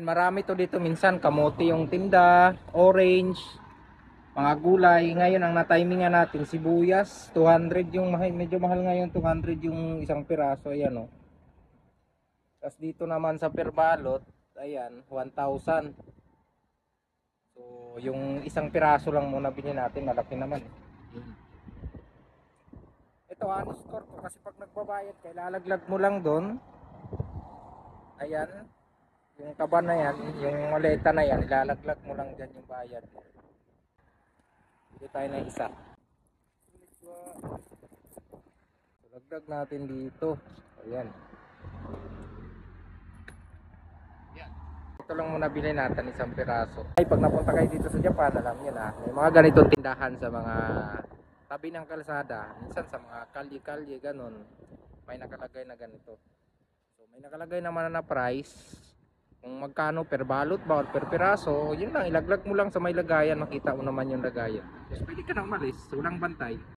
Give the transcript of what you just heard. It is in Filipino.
Marami to dito minsan, kamote yung tinda, orange, mga gulay. Ngayon ang natimingan natin sibuyas, 200 yung medyo mahal ngayon, 200 yung isang piraso, ayan oh. Tapos dito naman sa perbalot, ayan, 1,000. So, yung isang piraso lang muna binili natin, malaki naman. Ito, store ko kasi pag nagbabayad ka, ilalaglag mo lang doon. Ayan, yung taba na yan, yung maleta na yan, ilalaglag mo lang dyan yung bayad mo. Dito tayo na isa. So, lagdag natin dito. Ayan. Ito lang muna bilhin natin, isang piraso. Ay, pag napunta kayo dito sa Japan, alam nyo na, may mga ganitong tindahan sa mga tabi ng kalsada. Minsan sa mga kalye-kalye, ganun. May nakalagay na ganito. So, may nakalagay naman na price. Kung magkano per balot ba or per piraso, yun lang, ilaglag mo lang sa may lagayan, makita mo naman yung lagayan. Yes, pwede ka na umalis, walang bantay.